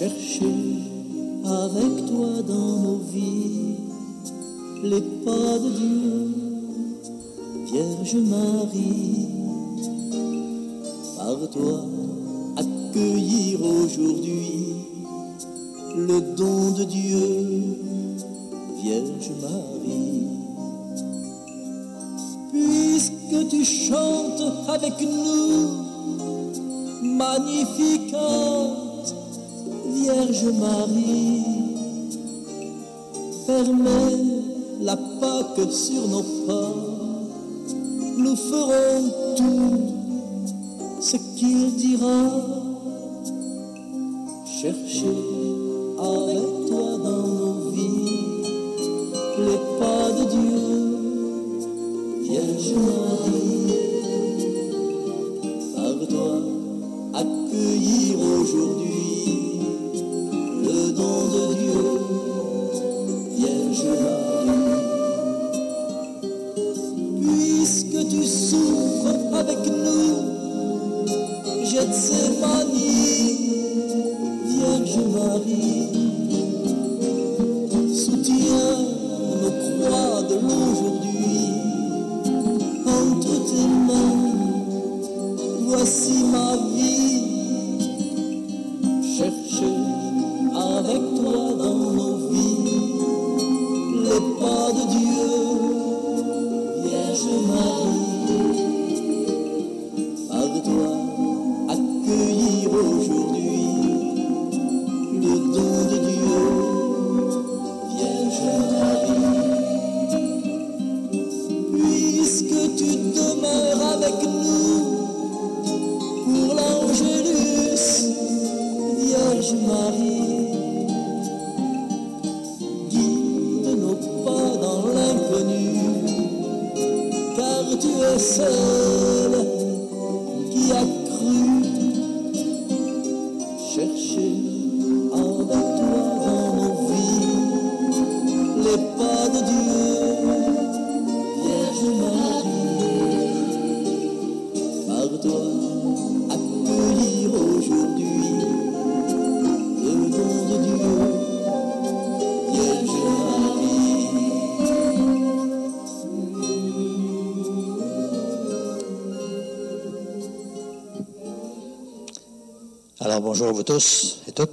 chercher avec toi dans nos vies les pas de Dieu, Vierge Marie. Par toi, accueillir aujourd'hui le don de Dieu, Vierge Marie. Puisque tu chantes avec nous, magnifiquante Vierge Marie, permets la Pâque sur nos pas, nous ferons tout ce qu'il dira. Chercher avec toi dans nos vies les pas de Dieu, Vierge Marie. Par toi, accueillir aujourd'hui le don de Dieu, Vierge Marie. Puisque tu souffres avec nous, Gethsémani, Vierge Marie, soutiens nos croix de l'aujourd'hui. Entre tes mains, voici ma vie. Chercher avec toi dans nos vies les pas de Dieu, Vierge Marie. Par toi, accueillir aujourd'hui le don de Dieu, Vierge Marie. Puisque tu demeures avec nous pour l'Angélus, Vierge Marie, guide nos pas dans l'inconnu, car tu es seule qui a cru. Chercher avec toi dans nos vies les pas de Dieu, Vierge Marie. Par toi, accueillir aujourd'hui le don de Dieu, Vierge Marie. Alors, bonjour à vous tous et toutes.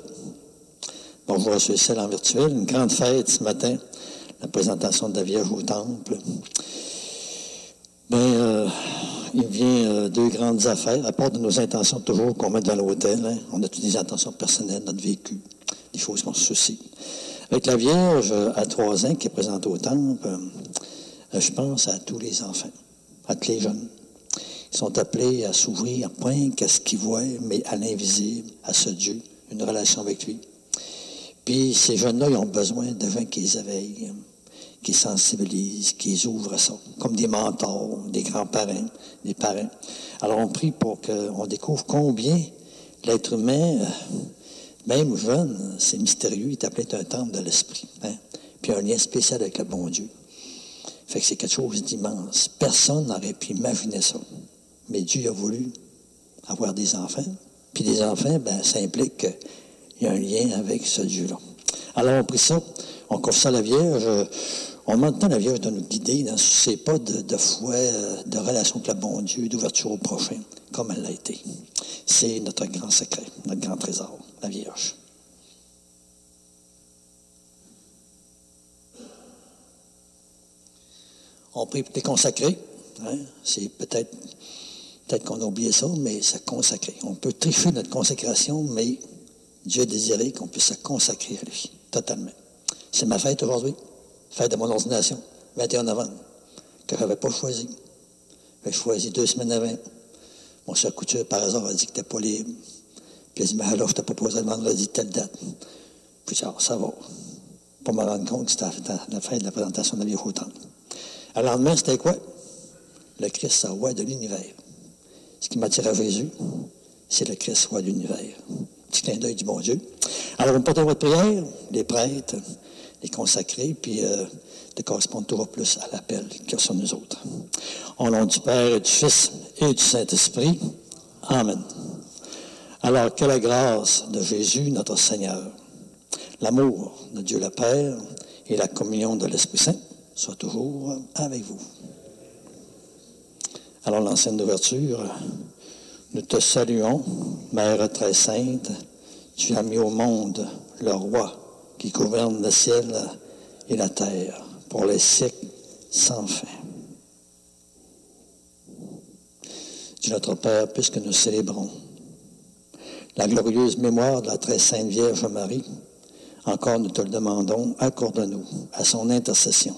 Bonjour à ceux et celles en virtuel. Une grande fête ce matin, la présentation de la Vierge au Temple. Il vient deux grandes affaires, à part de nos intentions toujours qu'on met dans l'autel. Hein. On a toutes des intentions personnelles, notre vécu, des choses qu'on se soucie. Avec la Vierge à 3 ans qui est présentée au Temple, je pense à tous les enfants, à tous les jeunes. Ils sont appelés à s'ouvrir, point qu'à ce qu'ils voient, mais à l'invisible, à ce Dieu, une relation avec lui. Puis ces jeunes-là, ils ont besoin de gens qui les éveillent, qui les sensibilisent, qui les ouvrent à ça, comme des mentors, des grands-parents, des parents. Alors on prie pour qu'on découvre combien l'être humain, même jeune, c'est mystérieux, il est appelé un temple de l'esprit. Hein? Puis un lien spécial avec le bon Dieu. Fait que c'est quelque chose d'immense. Personne n'aurait pu imaginer ça. Mais Dieu a voulu avoir des enfants. Puis des enfants, ça implique qu'il y a un lien avec ce Dieu-là. Alors, on prie ça, on confie ça à la Vierge. On demande à la Vierge de nous guider dans ces pas de foi, de relation avec le bon Dieu, d'ouverture au prochain, comme elle l'a été. C'est notre grand secret, notre grand trésor, la Vierge. On prie pour les consacrés. Hein? C'est peut-être qu'on a oublié ça, mais se consacrer. On peut tricher notre consécration, mais Dieu a désiré qu'on puisse se consacrer à lui, totalement. C'est ma fête aujourd'hui, fête de mon ordination, 21 novembre, que je n'avais pas choisi. J'ai choisi 2 semaines avant. Mon cher Couture, par hasard, a dit que tu n'étais pas libre. Puis il a dit, mais alors, je t'ai proposé le vendredi, telle date. Puis j'ai dit, ça va. Pour me rendre compte que c'était la fête de la présentation de la Vierge au Temple. Le lendemain, c'était quoi? Le Christ, roi de l'univers. Ce qui m'attire à Jésus, c'est le Christ, roi de l'univers. Petit clin d'œil du bon Dieu. Alors, on porte votre prière, les prêtres, les consacrés, puis de correspondre toujours plus à l'appel qu'il y a sur nous autres. Au nom du Père et du Fils et du Saint-Esprit. Amen. Alors que la grâce de Jésus, notre Seigneur, l'amour de Dieu le Père et la communion de l'Esprit Saint soient toujours avec vous. Alors, l'ancienne d'ouverture, nous te saluons, Mère très sainte, tu as mis au monde le roi qui gouverne le ciel et la terre pour les siècles sans fin. Dieu notre Père, puisque nous célébrons la glorieuse mémoire de la très sainte Vierge Marie, encore nous te le demandons, accorde-nous à son intercession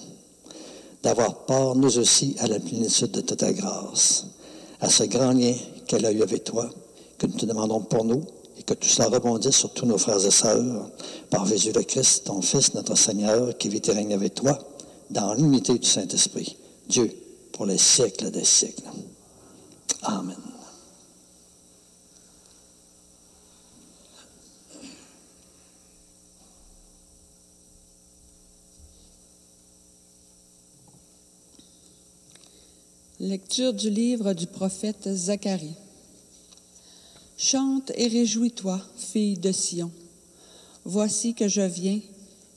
d'avoir part nous aussi à la plénitude de toute ta grâce, à ce grand lien qu'elle a eu avec toi, que nous te demandons pour nous, et que tout cela rebondisse sur tous nos frères et sœurs, par Jésus le Christ, ton Fils, notre Seigneur, qui vit et règne avec toi, dans l'unité du Saint-Esprit, Dieu, pour les siècles des siècles. Amen. Lecture du livre du prophète Zacharie. Chante et réjouis-toi, fille de Sion. Voici que je viens,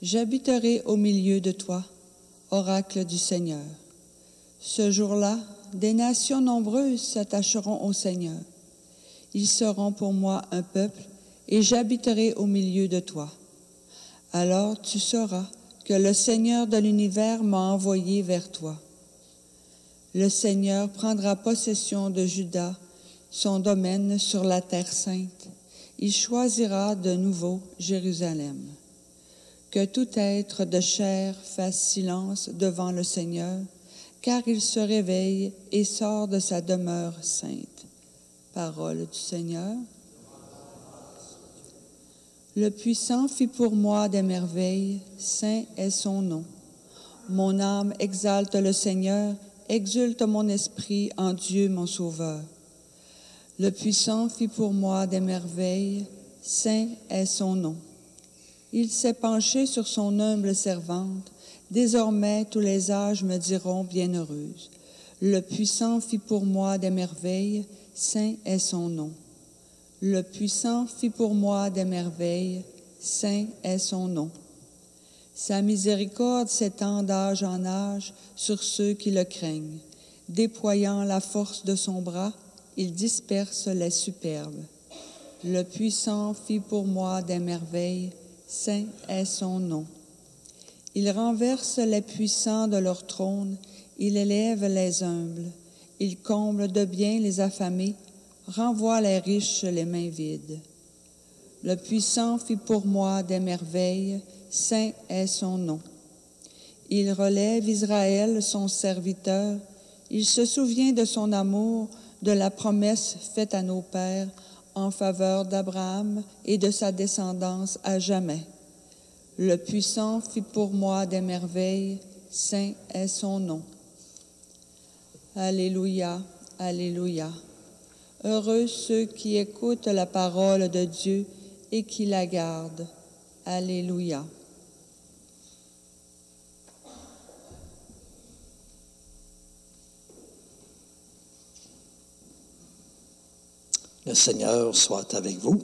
j'habiterai au milieu de toi, oracle du Seigneur. Ce jour-là, des nations nombreuses s'attacheront au Seigneur. Ils seront pour moi un peuple, et j'habiterai au milieu de toi. Alors tu sauras que le Seigneur de l'univers m'a envoyé vers toi. Le Seigneur prendra possession de Juda, son domaine sur la terre sainte. Il choisira de nouveau Jérusalem. Que tout être de chair fasse silence devant le Seigneur, car il se réveille et sort de sa demeure sainte. Parole du Seigneur. Le puissant fit pour moi des merveilles, saint est son nom. Mon âme exalte le Seigneur, exulte mon esprit en Dieu mon Sauveur. Le puissant fit pour moi des merveilles, saint est son nom. Il s'est penché sur son humble servante, désormais tous les âges me diront bienheureuse. Le puissant fit pour moi des merveilles, saint est son nom. Le puissant fit pour moi des merveilles, saint est son nom. Sa miséricorde s'étend d'âge en âge sur ceux qui le craignent. Déployant la force de son bras, il disperse les superbes. Le puissant fit pour moi des merveilles, saint est son nom. Il renverse les puissants de leur trône, il élève les humbles. Il comble de bien les affamés, renvoie les riches les mains vides. Le puissant fit pour moi des merveilles, saint est son nom. Il relève Israël, son serviteur. Il se souvient de son amour, de la promesse faite à nos pères en faveur d'Abraham et de sa descendance à jamais. Le puissant fit pour moi des merveilles, saint est son nom. Alléluia, alléluia. Heureux ceux qui écoutent la parole de Dieu et qui la gardent. Alléluia. Le Seigneur soit avec vous.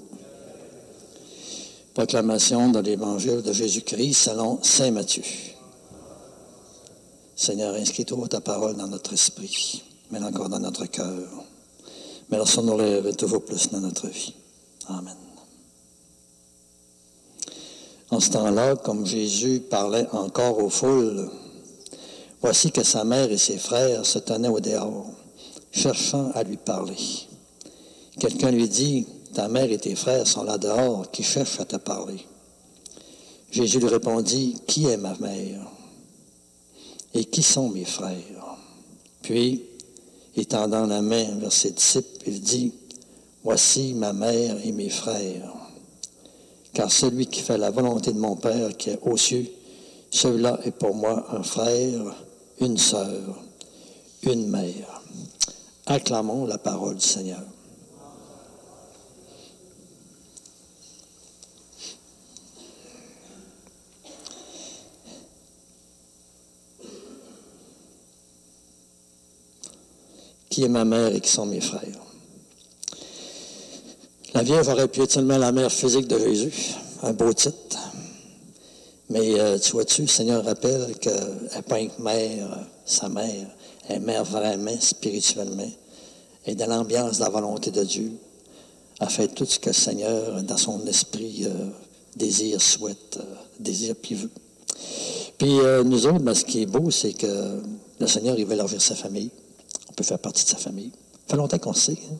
Proclamation dans l'Évangile de Jésus-Christ selon saint Matthieu. Seigneur, inscris-toi ta parole dans notre esprit, mais encore dans notre cœur. Mais lorsqu'on nous lève toujours plus dans notre vie. Amen. En ce temps-là, comme Jésus parlait encore aux foules, voici que sa mère et ses frères se tenaient au dehors, cherchant à lui parler. Quelqu'un lui dit, « Ta mère et tes frères sont là dehors, qui cherchent à te parler. » Jésus lui répondit, « Qui est ma mère? Et qui sont mes frères? » Puis, étendant la main vers ses disciples, il dit, « Voici ma mère et mes frères. Car celui qui fait la volonté de mon Père qui est aux cieux, celui-là est pour moi un frère, une sœur, une mère. » Acclamons la parole du Seigneur. Qui est ma mère et qui sont mes frères. La Vierge aurait pu être seulement la mère physique de Jésus, un beau titre. Mais tu vois-tu, le Seigneur rappelle qu'elle n'est pas une mère, sa mère, elle est mère vraiment, spirituellement. Et dans l'ambiance de la volonté de Dieu, elle fait tout ce que le Seigneur, dans son esprit, désire, souhaite, désire, puis veut. Puis nous autres, ben, ce qui est beau, c'est que le Seigneur, il veut élargir sa famille. On peut faire partie de sa famille. Ça fait longtemps qu'on le sait. Hein?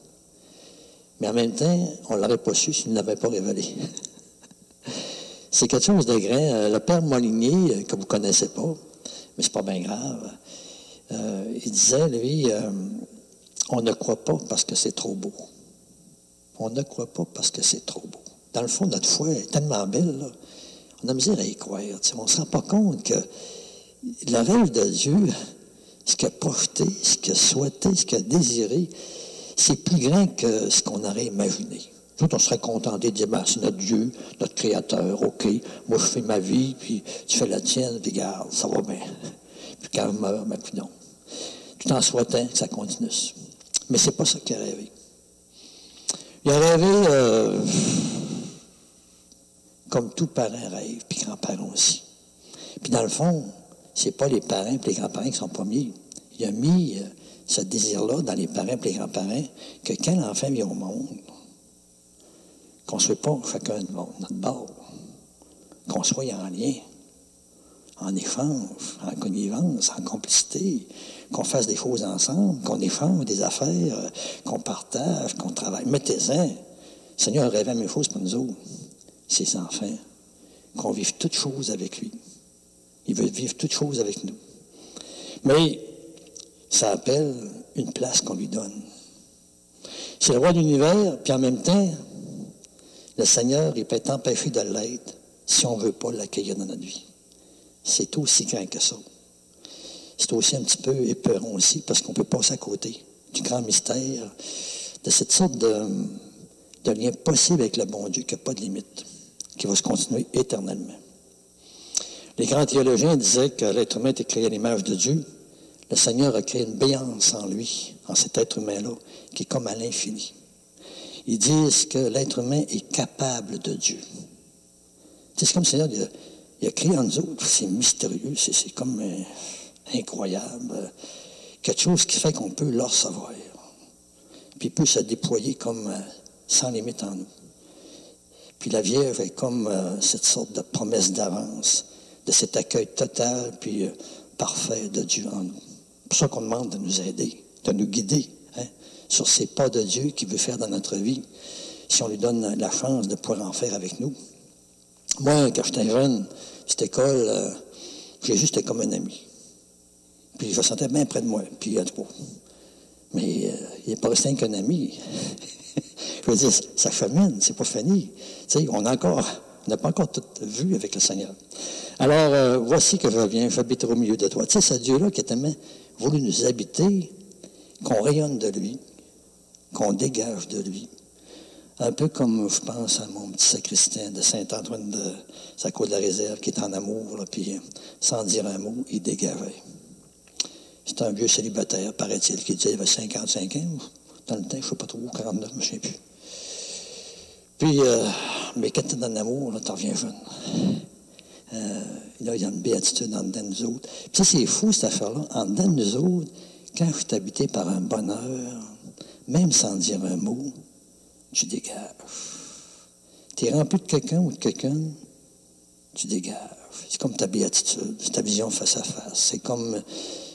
Mais en même temps, on ne l'aurait pas su s'il ne l'avait pas révélé. C'est quelque chose de grand. Le père Molinier, que vous ne connaissez pas, mais c'est pas bien grave, il disait, lui, on ne croit pas parce que c'est trop beau. On ne croit pas parce que c'est trop beau. Dans le fond, notre foi est tellement belle, là, on a misère à y croire. On ne se rend pas compte que le rêve de Dieu, ce qu'il a projeté, ce qu'il a souhaité, ce qu'il a désiré, c'est plus grand que ce qu'on aurait imaginé. Nous, on serait contenté de dire, ben, c'est notre Dieu, notre Créateur, OK, moi je fais ma vie, puis tu fais la tienne, puis regarde, ça va bien. Puis quand je meurs, ben, puis non. Tout en souhaitant que ça continue. Mais c'est pas ça qu'il a rêvé. Il a rêvé comme tout parent rêve, puis grands-parents aussi. Puis dans le fond, c'est pas les parents et les grands-parents qui sont premiers. Il a mis ce désir-là dans les parents et les grands-parents que quand l'enfant vient au monde, qu'on ne soit pas chacun de notre bord, qu'on soit en lien, en échange, en connivence, en complicité, qu'on fasse des choses ensemble, qu'on échange des affaires, qu'on partage, qu'on travaille. Mettez-en. Le Seigneur rêve la même chose pour nous autres, ses enfants, qu'on vive toutes choses avec lui. Il veut vivre toutes choses avec nous. Mais ça appelle une place qu'on lui donne. C'est le roi de l'univers, puis en même temps, le Seigneur, il peut être empêché de l'être si on ne veut pas l'accueillir dans notre vie. C'est aussi grand que ça. C'est aussi un petit peu épeurant aussi, parce qu'on peut passer à côté du grand mystère, de cette sorte de lien possible avec le bon Dieu qui n'a pas de limite, qui va se continuer éternellement. Les grands théologiens disaient que l'être humain était créé à l'image de Dieu. Le Seigneur a créé une béance en lui, en cet être humain-là, qui est comme à l'infini. Ils disent que l'être humain est capable de Dieu. C'est comme le Seigneur, il a créé en nous autres, c'est mystérieux, c'est comme incroyable. Quelque chose qui fait qu'on peut le recevoir. Puis il peut se déployer comme sans limite en nous. Puis la Vierge est comme cette sorte de promesse d'avance, de cet accueil total puis parfait de Dieu en nous. C'est pour ça qu'on demande de nous aider, de nous guider sur ces pas de Dieu qu'il veut faire dans notre vie, si on lui donne la chance de pouvoir en faire avec nous. Moi, quand j'étais jeune, cette école, Jésus, c'était comme un ami. Puis je le sentais bien près de moi. Puis en tout cas, mais il n'est pas resté qu'un ami. Je veux dire, ça chemine, c'est pas fini. Tu sais, on n'a pas encore tout vu avec le Seigneur. Alors, voici que je viens, j'habiterai au milieu de toi. Tu sais, ce Dieu-là qui a tellement voulu nous habiter, qu'on rayonne de lui, qu'on dégage de lui. Un peu comme, je pense, à mon petit sacristain de Saint-Antoine de Saco de la Réserve, qui est en amour, là, puis sans dire un mot, il dégageait. C'est un vieux célibataire, paraît-il, qui disait qu'il avait 55 ans. Dans le temps, je ne sais pas trop, 49, je ne sais plus. Puis, mais quand tu es dans l'amour, là, tu reviens jeune. Là, il y a une béatitude en dedans de nous autres. Puis ça, c'est fou, cette affaire-là. En dedans de nous autres, quand je suis habité par un bonheur, même sans dire un mot, tu dégages. Tu es rempli de quelqu'un ou de quelqu'un, tu dégages. C'est comme ta béatitude, c'est ta vision face à face. C'est comme,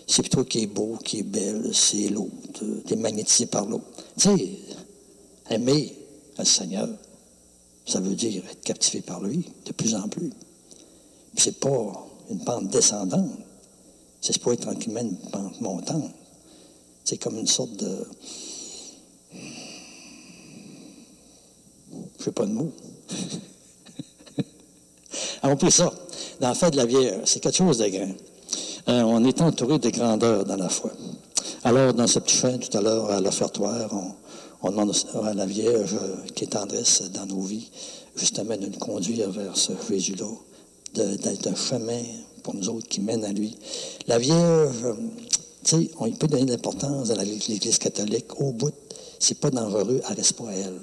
c'est plutôt qui est beau, qui est belle, c'est l'autre. Tu es magnétisé par l'autre. Tu sais, aimer le Seigneur, ça veut dire être captivé par lui de plus en plus. Puis c'est pas une pente descendante, c'est pas être tranquillement une pente montante. C'est comme une sorte de... Je ne sais pas de mots. Alors, on peut ça. Dans la fête de la Vierge, c'est quelque chose de grand. On est entouré de grandeur dans la foi. Alors, dans ce petit fin, tout à l'heure, à l'offertoire, on demande à la Vierge, qui est tendresse dans nos vies, justement de nous conduire vers ce Jésus-là, d'être un chemin pour nous autres qui mène à lui. La Vierge, tu sais, on peut donner de l'importance à l'Église catholique. Au bout, c'est pas dangereux, elle reste pas à elle.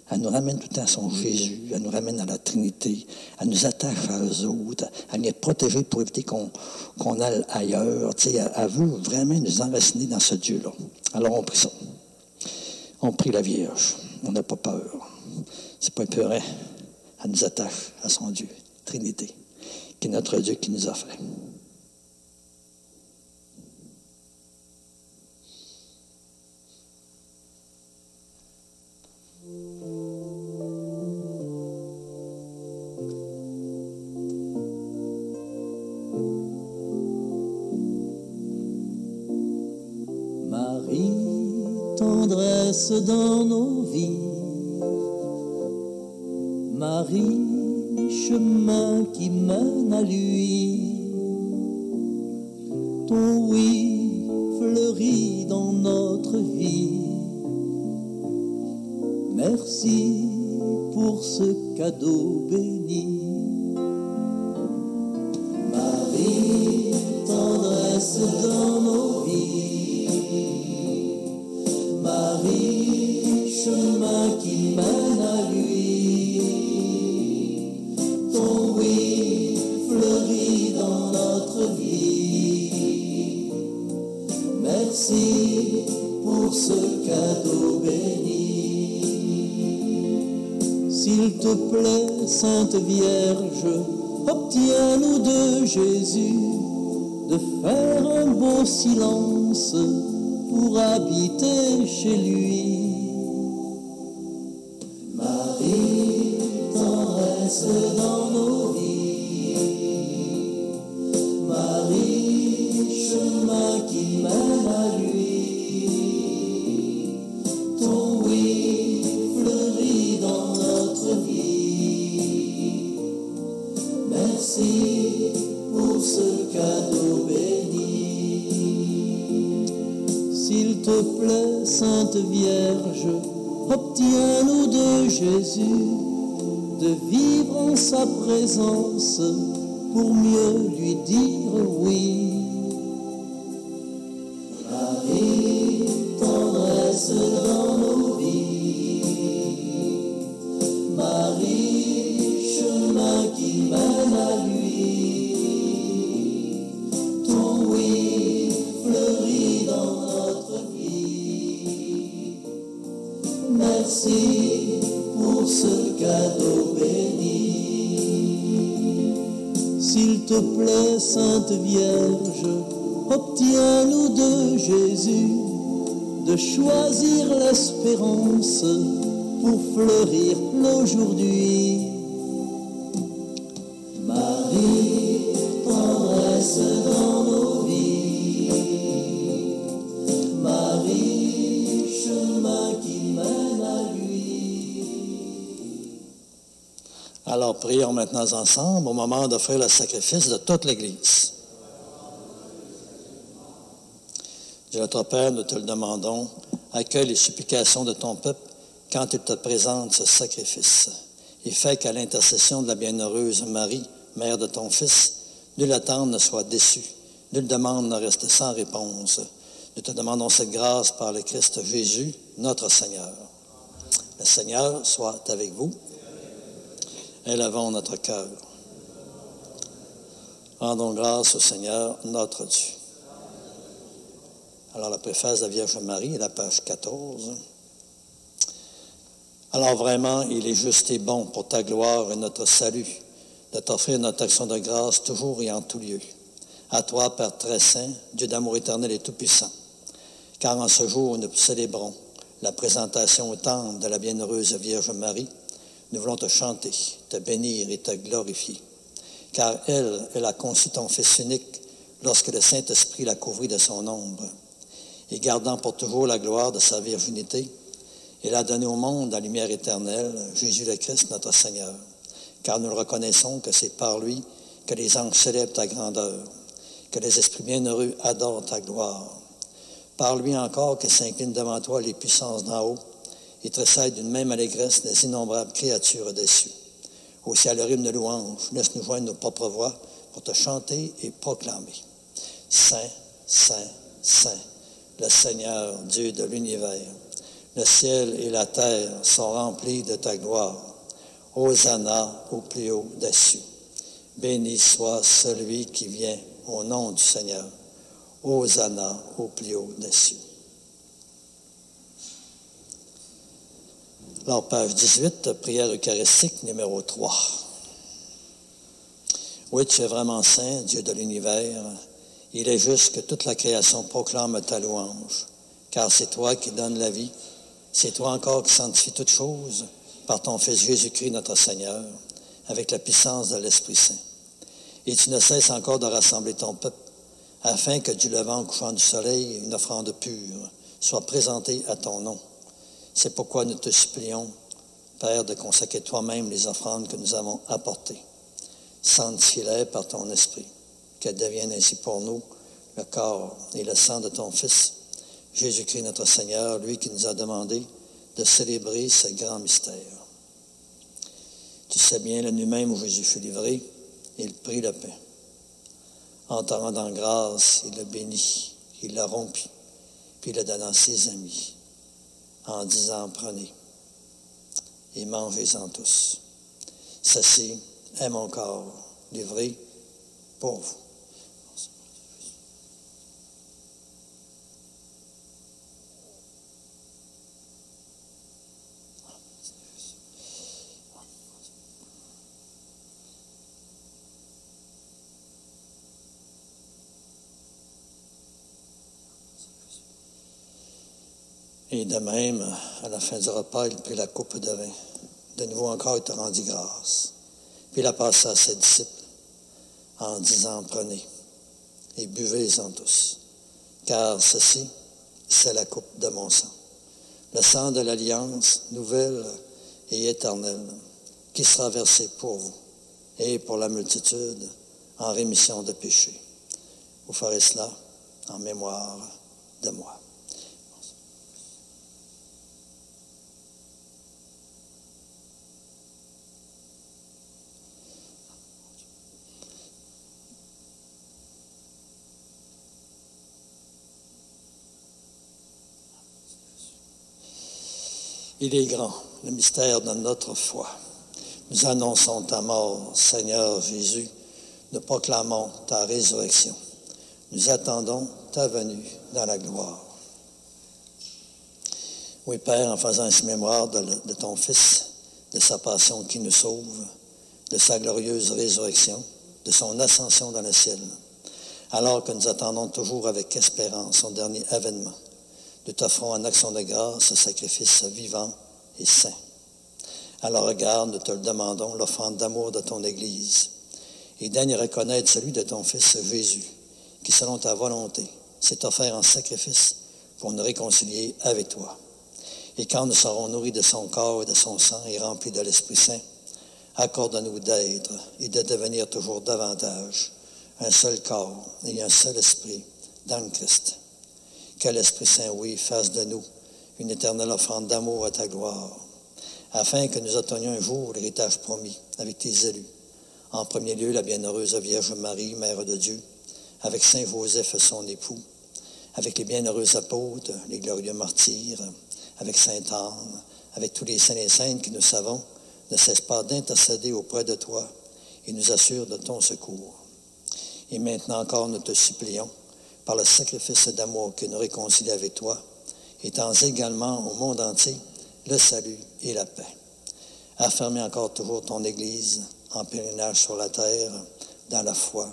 Elle nous ramène tout le temps à son Jésus, elle nous ramène à la Trinité, elle nous attache à eux autres, elle vient protéger pour éviter qu'on aille ailleurs. Tu sais, elle veut vraiment nous enraciner dans ce Dieu-là. Alors on prie ça. On prie la Vierge. On n'a pas peur. C'est pas épeurant. Elle nous attache à son Dieu, Trinité, qui est notre Dieu qui nous a fait. Tendresse dans nos vies, Marie, chemin qui mène à lui, ton oui fleurit dans notre vie. Merci pour ce cadeau béni. Marie, tendresse dans nos vies, Marie, chemin qui mène à lui, ton oui fleurit dans notre vie. Merci pour ce cadeau béni. S'il te plaît, Sainte Vierge, obtiens-nous de Jésus de faire un beau silence pour habiter chez lui. Marie, tendresse dans nos vies, Marie, chemin qui mène à lui, ton oui fleurit dans notre vie. Merci pour ce cadeau béni. S'il te plaît, Sainte Vierge, obtiens-nous de Jésus de vivre en sa présence pour mieux lui dire oui. Marie, tendresse dans nos vies, Marie, chemin qui mène à lui, ton oui fleurit dans notre vie. Merci pour ce cadeau béni. S'il te plaît, Sainte Vierge, obtiens-nous de Jésus de choisir l'espérance pour fleurir l'aujourd'hui. Marie, tendresse dans nos vies, Marie, chemin qui mène à lui. Alors, prions maintenant ensemble au moment d'offrir le sacrifice de toute l'Église. Dieu notre Père, nous te le demandons, accueille les supplications de ton peuple quand il te présente ce sacrifice, et fais qu'à l'intercession de la bienheureuse Marie, mère de ton Fils, nulle attente ne soit déçue, nulle demande ne reste sans réponse. Nous te demandons cette grâce par le Christ Jésus, notre Seigneur. Le Seigneur soit avec vous. Élevons notre cœur. Rendons grâce au Seigneur, notre Dieu. Alors, la préface de la Vierge Marie, la page 14. Alors, vraiment, il est juste et bon pour ta gloire et notre salut de t'offrir notre action de grâce toujours et en tout lieu. À toi, Père très saint, Dieu d'amour éternel et tout-puissant. Car en ce jour où nous célébrons la présentation au temple de la bienheureuse Vierge Marie, nous voulons te chanter, te bénir et te glorifier. Car elle a conçu ton Fils unique lorsque le Saint-Esprit l'a couvrit de son ombre. Et gardant pour toujours la gloire de sa virginité, elle a donné au monde la lumière éternelle, Jésus le Christ, notre Seigneur. Car nous le reconnaissons que c'est par lui que les anges célèbrent ta grandeur, que les esprits bienheureux adorent ta gloire. Par lui encore que s'inclinent devant toi les puissances d'en haut et tressaillent d'une même allégresse les innombrables créatures des cieux. Aussi à leur hymne de louange, laisse-nous joindre nos propres voix pour te chanter et proclamer. Saint, Saint, Saint, le Seigneur, Dieu de l'univers, Le ciel et la terre sont remplis de ta gloire. Hosanna au plus haut des cieux. Béni soit celui qui vient au nom du Seigneur. Hosanna au plus haut des cieux. Alors, page 18, prière eucharistique numéro 3. Oui, tu es vraiment saint, Dieu de l'univers. Il est juste que toute la création proclame ta louange, car c'est toi qui donnes la vie. C'est toi encore qui sanctifie toutes choses par ton Fils Jésus-Christ, notre Seigneur, avec la puissance de l'Esprit Saint. Et tu ne cesses encore de rassembler ton peuple, afin que du levant au couchant du soleil, une offrande pure soit présentée à ton nom. C'est pourquoi nous te supplions, Père, de consacrer toi-même les offrandes que nous avons apportées. Sanctifie-les par ton esprit, qu'elles deviennent ainsi pour nous le corps et le sang de ton Fils, Jésus-Christ notre Seigneur, lui qui nous a demandé de célébrer ce grand mystère. Tu sais bien la nuit même où Jésus fut livré, il prit le pain. En te rendant grâce, il le bénit, il le rompit, puis il le donna à ses amis, en disant, prenez et mangez-en tous. Ceci est mon corps, livré pour vous. Et de même, à la fin du repas, il prit la coupe de vin. De nouveau encore, il te rendit grâce. Puis il a passé à ses disciples en disant, prenez et buvez-en tous, car ceci, c'est la coupe de mon sang. Le sang de l'alliance nouvelle et éternelle qui sera versé pour vous et pour la multitude en rémission de péchés. Vous ferez cela en mémoire de moi. Il est grand, le mystère de notre foi. Nous annonçons ta mort, Seigneur Jésus. Nous proclamons ta résurrection. Nous attendons ta venue dans la gloire. Oui, Père, en faisant ainsi mémoire de ton Fils, de sa passion qui nous sauve, de sa glorieuse résurrection, de son ascension dans le ciel, alors que nous attendons toujours avec espérance son dernier avènement, nous t'offrons en action de grâce ce sacrifice vivant et saint. Alors regarde, nous te le demandons, l'offrande d'amour de ton Église, et daigne reconnaître celui de ton Fils Jésus, qui selon ta volonté s'est offert en sacrifice pour nous réconcilier avec toi. Et quand nous serons nourris de son corps et de son sang et remplis de l'Esprit Saint, accorde-nous d'être et de devenir toujours davantage un seul corps et un seul esprit dans le Christ. Que l'Esprit Saint, oui, fasse de nous une éternelle offrande d'amour à ta gloire, afin que nous obtenions un jour l'héritage promis avec tes élus. En premier lieu, la bienheureuse Vierge Marie, Mère de Dieu, avec Saint Joseph, son époux, avec les bienheureux apôtres, les glorieux martyrs, avec Sainte Anne, avec tous les saints et saintes qui, nous savons, ne cessent pas d'intercéder auprès de toi et nous assurent de ton secours. Et maintenant encore, nous te supplions, par le sacrifice d'amour qui nous réconcilie avec toi, étends également au monde entier le salut et la paix. Affermez encore toujours ton Église en pèlerinage sur la terre, dans la foi,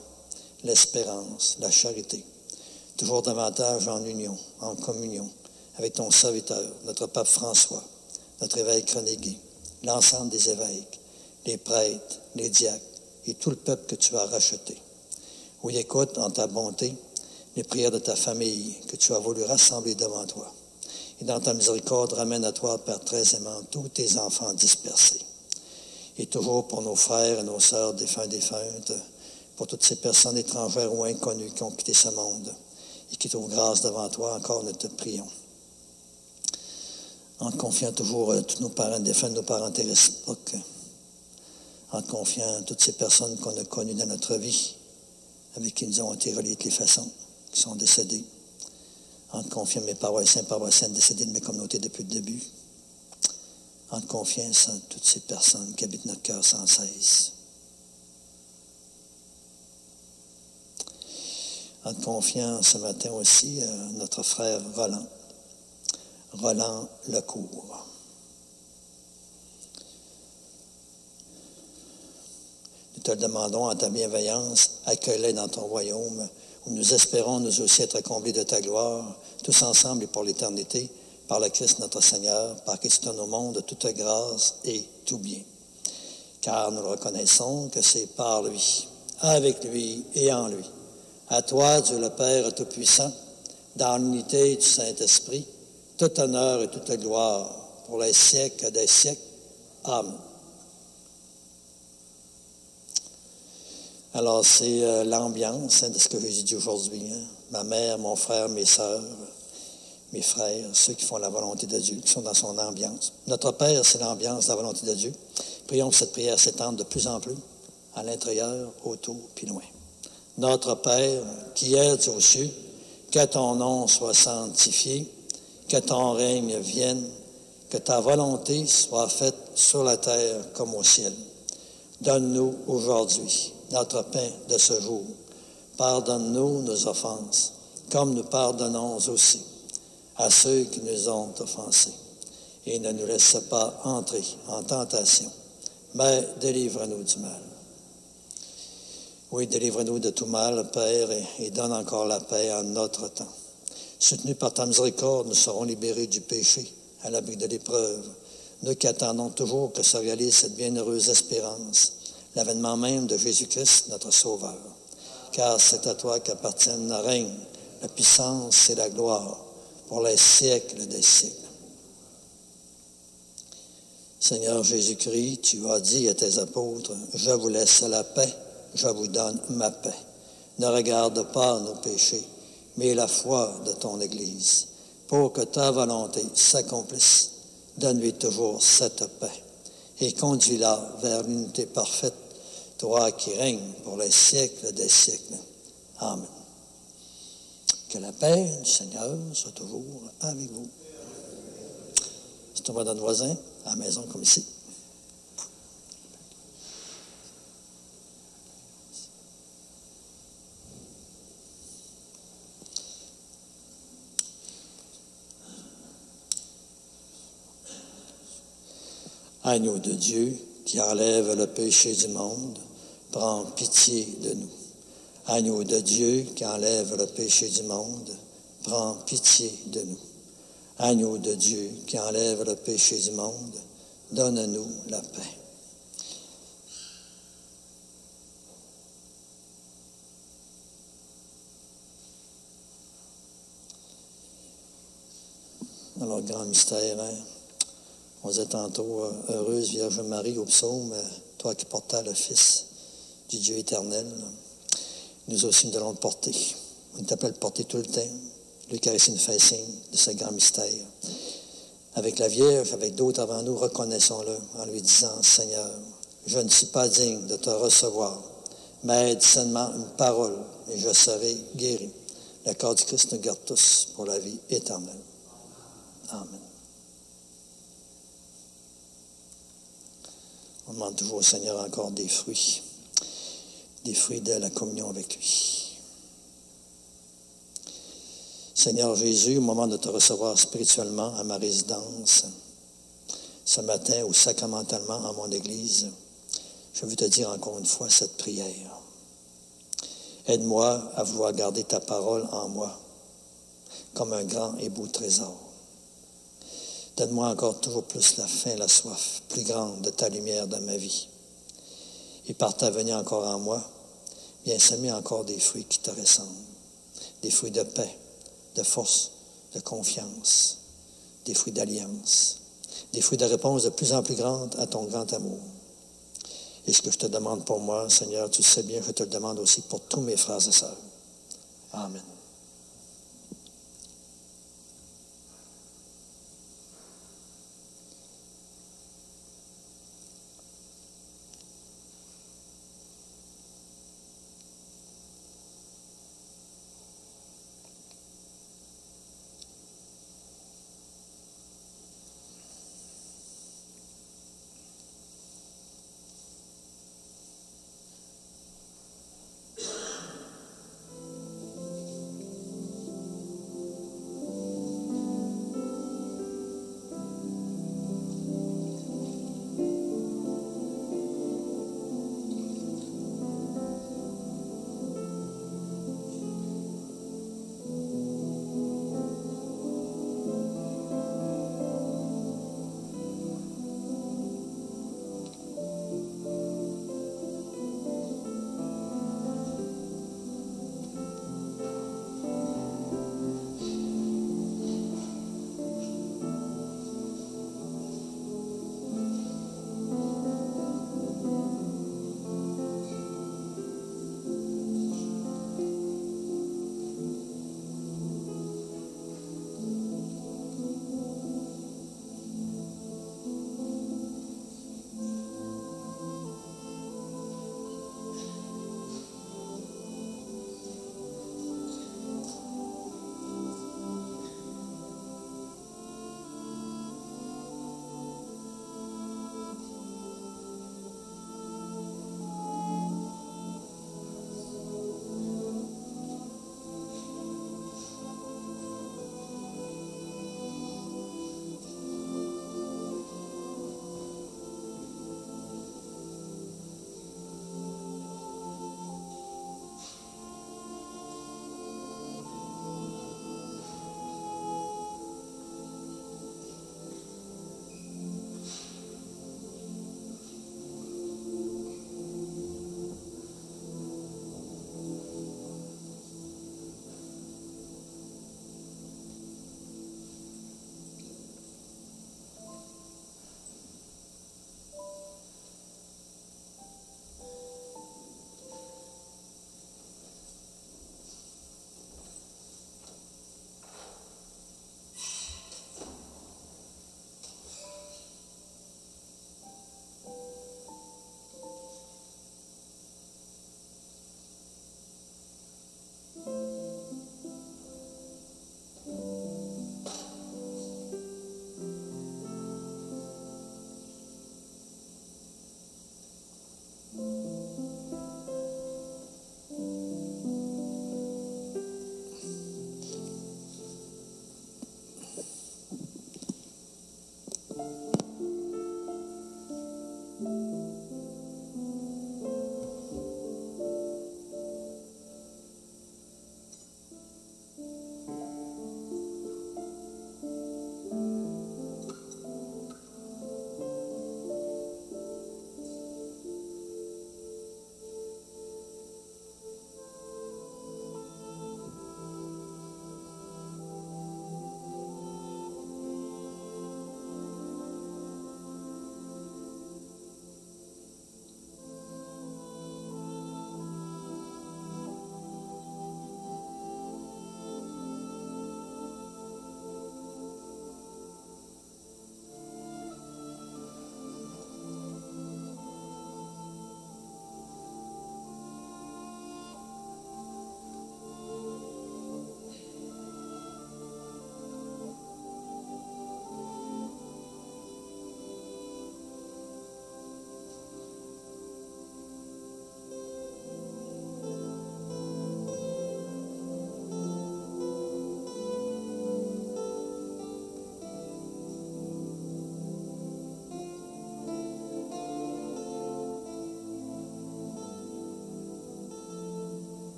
l'espérance, la charité, toujours davantage en union, en communion avec ton serviteur, notre pape François, notre évêque Renégué, l'ensemble des évêques, les prêtres, les diacres et tout le peuple que tu as racheté. Oui, écoute en ta bonté les prières de ta famille que tu as voulu rassembler devant toi. Et dans ta miséricorde, ramène à toi, Père très aimant, tous tes enfants dispersés. Et toujours pour nos frères et nos sœurs défuntes, pour toutes ces personnes étrangères ou inconnues qui ont quitté ce monde et qui trouvent grâce devant toi, encore nous te prions. En te confiant toujours tous nos parents défunts, nos parents réciproques, en te confiant toutes ces personnes qu'on a connues dans notre vie, avec qui nous avons été reliés de toutes les façons, qui sont décédés, En te confiant mes paroissiens, paroissiennes décédées de mes communautés depuis le début. En te confiant à toutes ces personnes qui habitent notre cœur sans cesse. En te confiant ce matin aussi à notre frère Roland Lecourt. Nous te le demandons en ta bienveillance, accueille-les dans ton royaume, où nous espérons nous aussi être comblés de ta gloire, tous ensemble et pour l'éternité, par le Christ notre Seigneur, par qui tu donnes au monde toute grâce et tout bien. Car nous le reconnaissons que c'est par lui, avec lui et en lui. À toi, Dieu le Père Tout-Puissant, dans l'unité du Saint-Esprit, tout honneur et toute gloire pour les siècles des siècles. Amen. Alors, c'est l'ambiance de ce que Jésus dit aujourd'hui. Ma mère, mon frère, mes sœurs, mes frères, ceux qui font la volonté de Dieu, qui sont dans son ambiance. Notre Père, c'est l'ambiance, la volonté de Dieu. Prions que cette prière s'étende de plus en plus à l'intérieur, autour, puis loin. Notre Père, qui es aux cieux, que ton nom soit sanctifié, que ton règne vienne, que ta volonté soit faite sur la terre comme au ciel. Donne-nous aujourd'hui notre pain de ce jour. Pardonne-nous nos offenses, comme nous pardonnons aussi à ceux qui nous ont offensés. Et ne nous laisse pas entrer en tentation, mais délivre-nous du mal. Oui, délivre-nous de tout mal, Père, et donne encore la paix en notre temps. Soutenus par ta miséricorde, nous serons libérés du péché à l'abri de l'épreuve. Nous qui attendons toujours que se réalise cette bienheureuse espérance, l'avènement même de Jésus-Christ, notre Sauveur. Car c'est à toi qu'appartiennent le règne, la puissance et la gloire pour les siècles des siècles. Seigneur Jésus-Christ, tu as dit à tes apôtres, « Je vous laisse la paix, je vous donne ma paix. Ne regarde pas nos péchés, mais la foi de ton Église, pour que ta volonté s'accomplisse. Donne-lui toujours cette paix et conduis-la vers l'unité parfaite, toi qui règnes pour les siècles des siècles. Amen. Que la paix du Seigneur soit toujours avec vous. C'est toi, notre voisin, à la maison comme ici. Agneau de Dieu, qui enlève le péché du monde, prends pitié de nous. Agneau de Dieu, qui enlève le péché du monde, prends pitié de nous. Agneau de Dieu, qui enlève le péché du monde, donne-nous la paix. Alors, grand mystère, on disait tantôt, heureuse Vierge Marie au psaume, toi qui portais le Fils du Dieu éternel. Nous aussi, nous allons le porter. On t'appelle porter tout le temps. L'Eucharistie nous fait signe de ce grand mystère. Avec la Vierge, avec d'autres avant nous, reconnaissons-le en lui disant, Seigneur, je ne suis pas digne de te recevoir, mais aide seulement une parole et je serai guéri. Le corps du Christ nous garde tous pour la vie éternelle. Amen. On demande toujours au Seigneur encore des fruits de la communion avec lui. Seigneur Jésus, au moment de te recevoir spirituellement à ma résidence, ce matin ou sacramentellement à mon Église, je veux te dire encore une fois cette prière. Aide-moi à vouloir garder ta parole en moi, comme un grand et beau trésor. Donne-moi encore toujours plus la faim, la soif, plus grande de ta lumière dans ma vie. Et par ta venue encore en moi, viens semer encore des fruits qui te ressemblent. Des fruits de paix, de force, de confiance, des fruits d'alliance, des fruits de réponse de plus en plus grande à ton grand amour. Et ce que je te demande pour moi, Seigneur, tu le sais bien, je te le demande aussi pour tous mes frères et sœurs. Amen.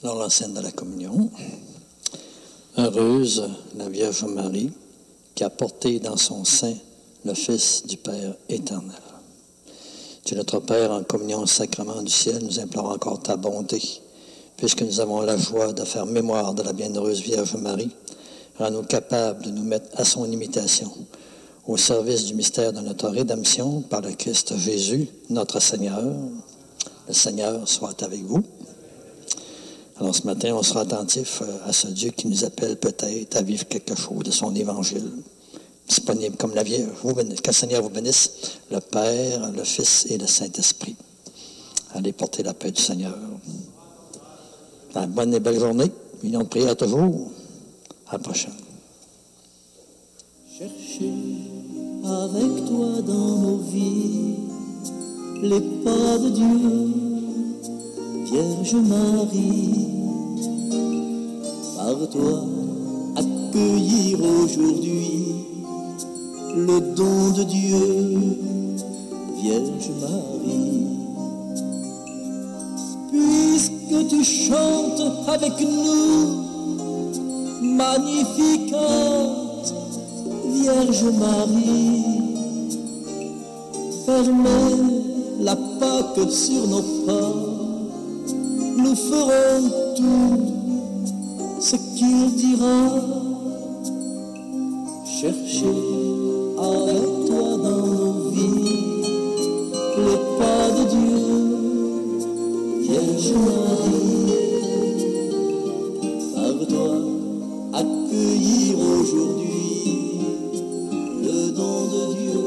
Alors, la scène de la communion. Heureuse la Vierge Marie qui a porté dans son sein le Fils du Père éternel. Dieu notre Père, en communion au sacrement du ciel, nous implore encore ta bonté, puisque nous avons la joie de faire mémoire de la bienheureuse Vierge Marie. Rends-nous capables de nous mettre à son imitation, au service du mystère de notre rédemption par le Christ Jésus, notre Seigneur. Le Seigneur soit avec vous. Alors ce matin, on sera attentif à ce Dieu qui nous appelle peut-être à vivre quelque chose de son évangile, disponible comme la Vierge. Que le Seigneur vous bénisse, le Père, le Fils et le Saint-Esprit. Allez porter la paix du Seigneur. Bonne et belle journée. Union de prière toujours. À la prochaine. Chercher avec toi dans nos vies les pas de Dieu, Vierge Marie. Par toi, accueillir aujourd'hui le don de Dieu, Vierge Marie. Puisque tu chantes avec nous, Magnificat, Vierge Marie, fermez la Pâque sur nos pas, nous ferons tout ce qu'il dira. Cherchez avec toi dans nos vies les pas de Dieu, Vierge Marie. Par toi, accueillir aujourd'hui le don de Dieu.